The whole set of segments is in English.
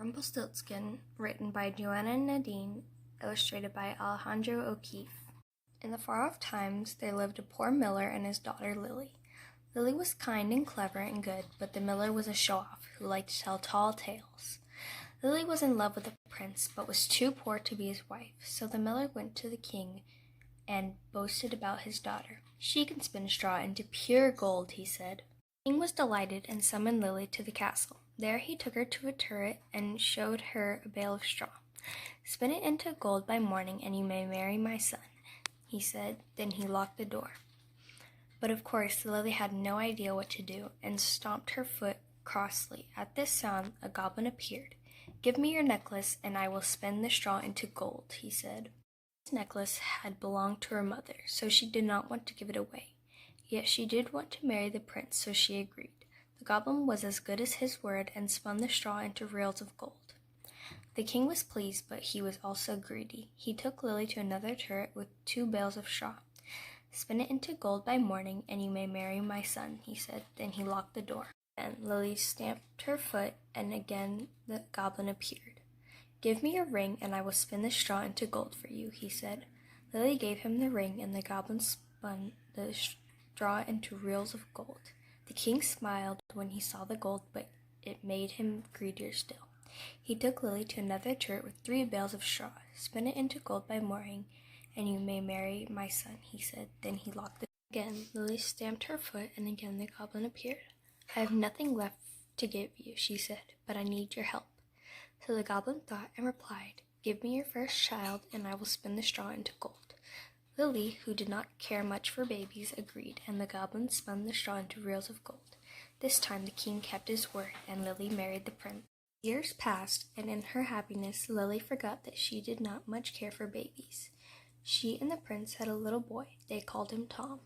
Rumpelstiltskin, written by Joanna Nadine, illustrated by Alejandro O'Keefe. In the far-off times, there lived a poor miller and his daughter Lily. Lily was kind and clever and good, but the miller was a show-off who liked to tell tall tales. Lily was in love with the prince, but was too poor to be his wife, so the miller went to the king and boasted about his daughter. "She can spin straw into pure gold," he said. The king was delighted and summoned Lily to the castle. There he took her to a turret and showed her a bale of straw. "Spin it into gold by morning, and you may marry my son," he said. Then he locked the door. But of course Lily had no idea what to do, and stomped her foot crossly. At this sound a goblin appeared. "Give me your necklace, and I will spin the straw into gold," he said. This necklace had belonged to her mother, so she did not want to give it away. Yet she did want to marry the prince, so she agreed. The goblin was as good as his word and spun the straw into reels of gold. The king was pleased, but he was also greedy. He took Lily to another turret with 2 bales of straw. "Spin it into gold by morning, and you may marry my son," he said. Then he locked the door. Then Lily stamped her foot, and again the goblin appeared. "Give me your ring, and I will spin the straw into gold for you," he said. Lily gave him the ring, and the goblin spun the straw into reels of gold. The king smiled when he saw the gold, but it made him greedier still. He took Lily to another turret with 3 bales of straw. "Spin it into gold by morning, and you may marry my son," he said. Then he locked the door. Again Lily stamped her foot, and again the goblin appeared. "I have nothing left to give you," she said, "but I need your help." So the goblin thought and replied, "Give me your first child, and I will spin the straw into gold." Lily, who did not care much for babies, agreed, and the goblin spun the straw into reels of gold. This time the king kept his word, and Lily married the prince. Years passed, and in her happiness Lily forgot that she did not much care for babies. She and the prince had a little boy. They called him Tom.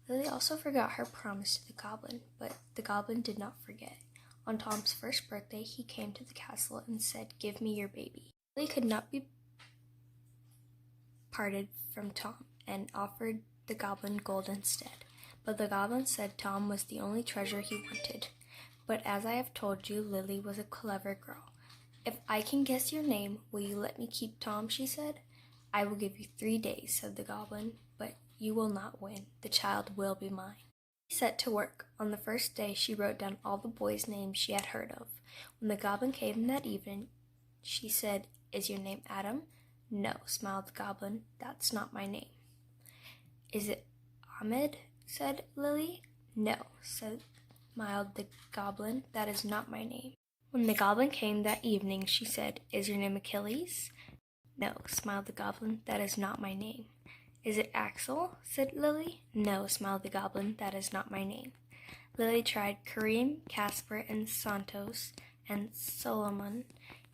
Lily also forgot her promise to the goblin, but the goblin did not forget. On Tom's first birthday, he came to the castle and said, "Give me your baby." Lily could not be parted from Tom and offered the goblin gold instead. But the goblin said Tom was the only treasure he wanted. "But as I have told you, Lily was a clever girl. If I can guess your name, will you let me keep Tom?" she said. "I will give you 3 days," said the goblin, "but you will not win. The child will be mine." She set to work. On the first day she wrote down all the boys' names she had heard of. When the goblin came that evening, she said, "Is your name Adam?" "No," smiled the goblin, "that's not my name." "Is it Ahmed?" said Lily. "No," smiled the goblin, "that is not my name." When the goblin came that evening, she said, "Is your name Achilles?" "No," smiled the goblin, "that is not my name." "Is it Axel?" said Lily. "No," smiled the goblin, "that is not my name." Lily tried Kareem, Casper, and Santos, and Solomon.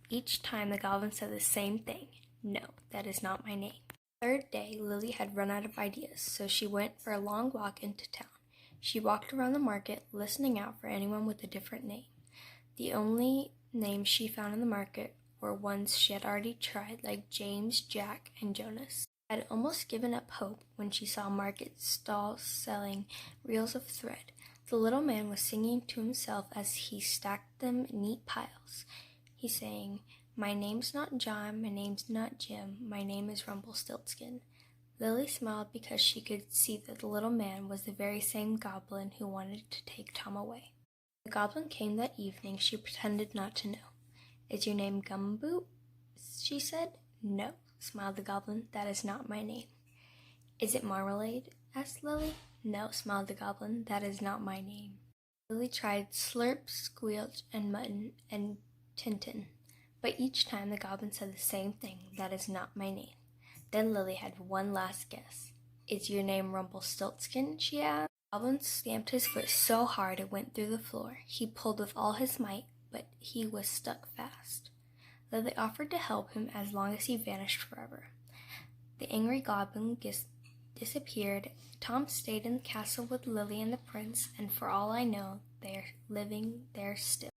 Each time the goblin said the same thing, "No, that is not my name." The 3rd day, Lily had run out of ideas, so she went for a long walk into town. She walked around the market, listening out for anyone with a different name. The only names she found in the market were ones she had already tried, like James, Jack, and Jonas. She had almost given up hope when she saw market stalls selling reels of thread. The little man was singing to himself as he stacked them in neat piles. He sang, "My name's not John, my name's not Jim, my name is Rumpelstiltskin." Lily smiled because she could see that the little man was the very same goblin who wanted to take Tom away. The goblin came that evening. She pretended not to know. "Is your name Gumboot?" she said. "No," smiled the goblin, "that is not my name." "Is it Marmalade?" asked Lily. "No," smiled the goblin, "that is not my name." Lily tried Slurp, Squelch, and Mutton, and Tintin, but each time the goblin said the same thing, "That is not my name." Then Lily had one last guess. "Is your name Rumpelstiltskin?" she asked. The goblin stamped his foot so hard it went through the floor. He pulled with all his might, but he was stuck fast. Lily offered to help him as long as he vanished forever. The angry goblin disappeared. Tom stayed in the castle with Lily and the prince, and for all I know, they are living there still.